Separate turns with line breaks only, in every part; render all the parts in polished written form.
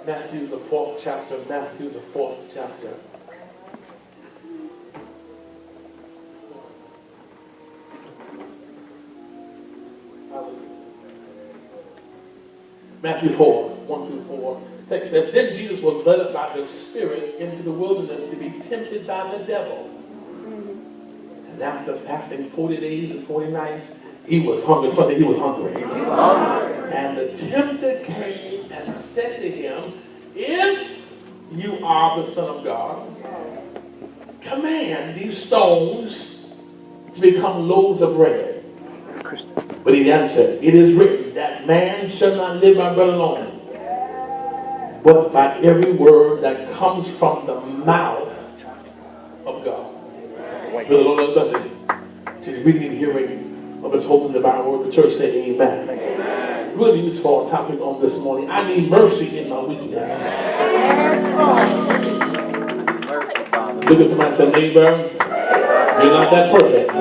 Matthew, the 4th chapter. Matthew, the 4th chapter. Matthew 4, 1 through 4. Text says, Then Jesus was led up by the Spirit into the wilderness to be tempted by the devil. And after fasting 40 days and 40 nights, he was hungry. He was hungry. And the tempter came and said to him, If you are the Son of God, command these stones to become loaves of bread. But he answered, It is written that man shall not live by bread alone, but by every word that comes from the mouth of God. May the Lord bless it. To the reading and hearing of his holy and divine word, the church say amen. Amen. Really useful topic on this morning. I need mercy in my weakness. Look at somebody and say, neighbor, you're not that perfect.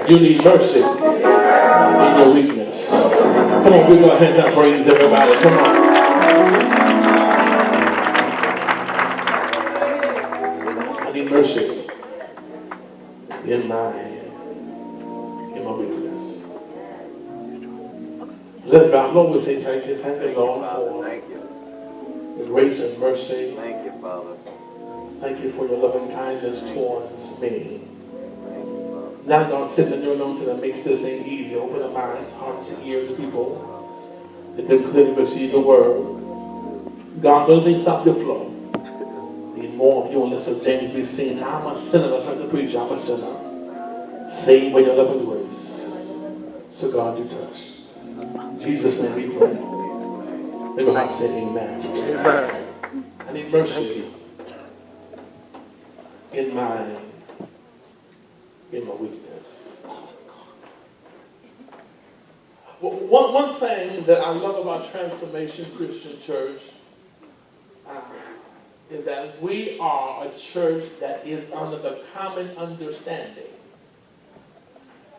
You need mercy in your weakness. Come on, give our hands up, praise everybody. Come on. I need mercy in my weakness. Let's bow. Lord, we say thank you. Thank you, Lord, for the grace and mercy.
Thank you, Father.
Thank you for your loving kindness towards me. Now, God, sit in your anointing that makes this thing easy. Open the minds, hearts, and ears of people that they clearly receive the word. God, don't think stop your flow. Need more of you and less of James be seen. I'm a sinner. That's right, the preacher. I'm a sinner. Saved by your loving grace. So, God, you touch. In Jesus' name we pray. May your heart say amen. Amen. I need mercy in my weakness. One thing that I love about Transformation Christian Church is that we are a church that is under the common understanding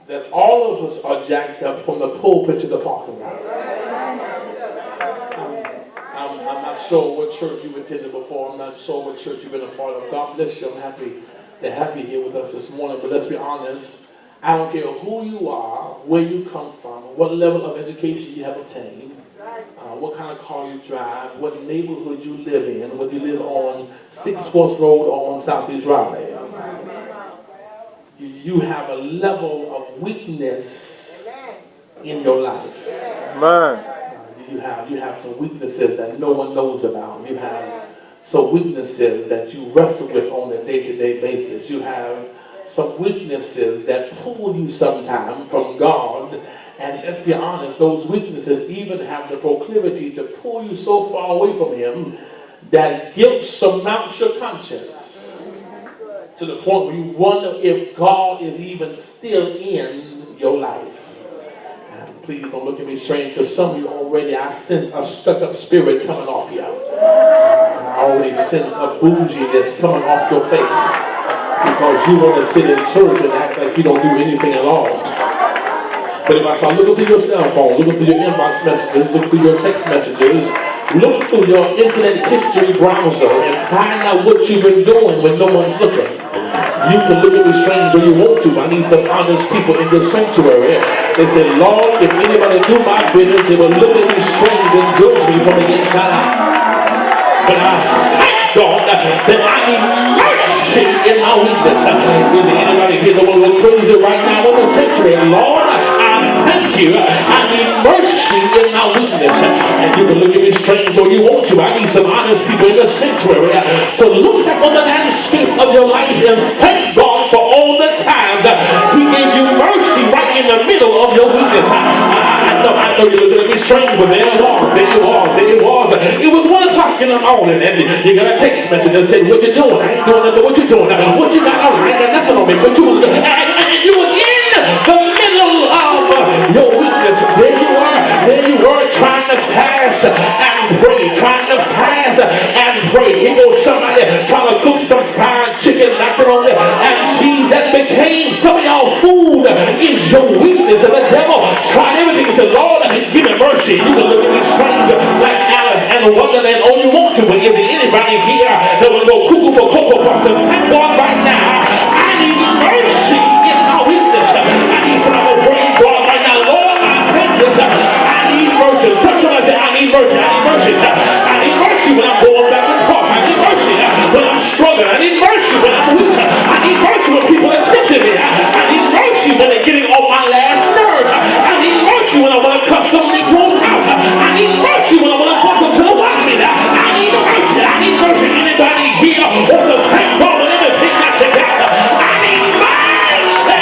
that all of us are jacked up from the pulpit to the parking lot. I'm not sure what church you've attended before. I'm not sure what church you've been a part of. God bless you. I'm happy to have you here with us this morning. But let's be honest. I don't care who you are, where you come from, what level of education you have obtained, what kind of car you drive, what neighborhood you live in, whether you live on 6 Force Road or on Southeast Raleigh. You have a level of weakness in your life. You have some weaknesses that no one knows about. You have some weaknesses that you wrestle with on a day-to-day basis. You have some weaknesses that pull you sometimes from God. And let's be honest, those weaknesses even have the proclivity to pull you so far away from Him that guilt surmounts your conscience to the point where you wonder if God is even still in your life. Please don't look at me strange, because some of you already, I sense a stuck-up spirit coming off you. I already sense a bouginess coming off your face because you want to sit in church and act like you don't do anything at all. But if I start looking through your cell phone, looking through your inbox messages, looking through your text messages, look through your internet history browser and find out what you've been doing when no one's looking. You can look at me strange or you want to. I need some honest people in this sanctuary. They say, Lord, if anybody do my business, they will look at me strange and judge me from the inside out. But I thank God that I need mercy in my weakness. Is there anybody here that will go crazy right now in the sanctuary? Lord, I thank you. I need mercy in my weakness. And you can look at me strange or you want to. I need some honest people in the sanctuary to look back on the landscape of your life and thank God for all the times He gave you mercy right in the middle of your weakness. I know you're looking at me strange, but there it was. It was 1 o'clock in the morning and you got a text message that said, what you doing? I ain't doing nothing. What you doing? What you got on? I ain't got nothing on me. But you was, and you was in the middle of your weakness. There you were trying to fast and pray. Here goes somebody trying to cook some fried chicken, macaroni, and cheese. That became some of y'all food is your weakness. And the devil tried everything and said, Lord, give me mercy. You can look at me strange like Alice and Wonderland. Oh, you, but is there anybody here that will go cuckoo for Cocoa Puffs? And thank God right now, I need mercy in my weakness. I need somebody to bring God right now. Lord, I thank you. I need mercy. Touch somebody say, I need mercy. I need mercy. I need mercy when I'm going back and forth. I need mercy when I'm struggling. I need mercy when I'm weak. I need mercy when people are tempting me. I need mercy when they're getting on my last nerve. I need mercy when I want to cuss them Negroes out. I need mercy when I want to bust them to the white man. I need mercy. I need mercy. Anybody here or to thank God when everything got together? I need mercy.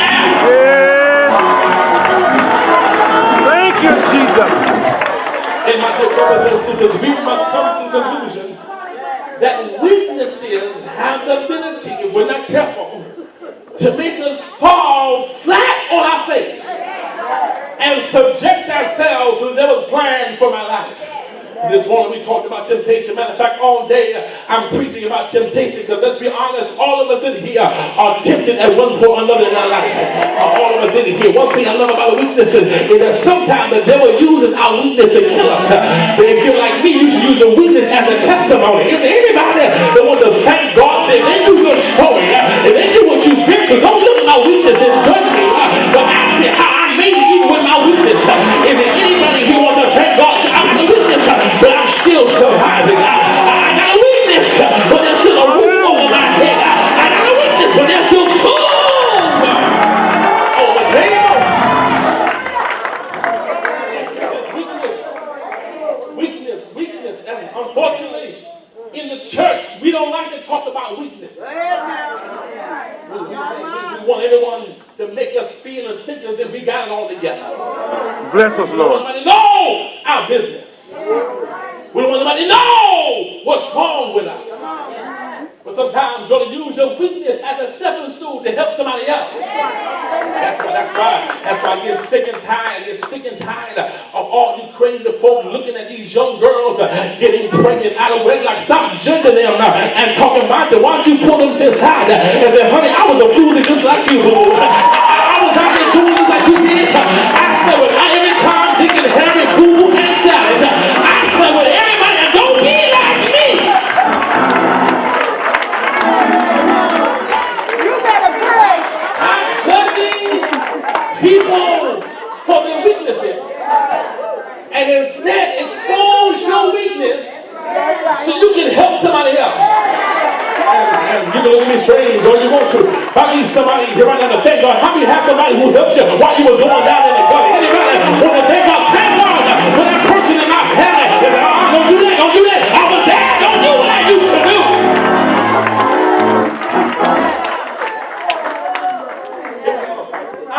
Thank you, Jesus.
And my dear brothers and sisters, we must come to the conclusion that weaknesses have the ability, if we're not careful, to make us fall flat on our face and subject ourselves to the devil's plan for my life. This morning we talked about temptation. Matter of fact, all day I'm preaching about temptation because let's be honest, all of us in here are tempted at one point or another in our life. All of us in here. One thing I love about weaknesses is that sometimes the devil uses our weakness to kill us. But if you're like me, you should use the weakness as a testimony. If anybody that wants to thank God, if they knew your story, if they knew what you've been through, don't look at my weakness and judge me, but ask me how I made it even with my weakness. Is there anybody who wants to thank God? I'm the weakness, but I'm still surviving. I got a weakness, but there's still a roof over my head. I got a weakness, but there's still food on the table. Weakness, and unfortunately, in the church, we don't like to talk about weakness. We want everyone to make us feel and think as if we got it all together.
Bless us, Lord.
We don't want anybody to know our business. We don't want anybody to know what's wrong with us. But sometimes you'll use your weakness as a stepping stool to help somebody else. That's why I get sick and tired of all you crazy folk looking at these young girls getting pregnant out of wedlock. Like, stop judging them and talking about them. Why don't you pull them to the side and say, honey, I was a fool just like you, boo. I was out there doing just like you did. I slept with every time thinking Harry, Boo, and Salad. I slept with everybody, and don't be like me.
You better pray.
I'm judging people for their weaknesses. And instead expose your weakness so you can help somebody else. And you can look at me strange or you want to. I need somebody here right now to thank God. How many have somebody who helped you while you were going down in the gutter? Anybody want to thank God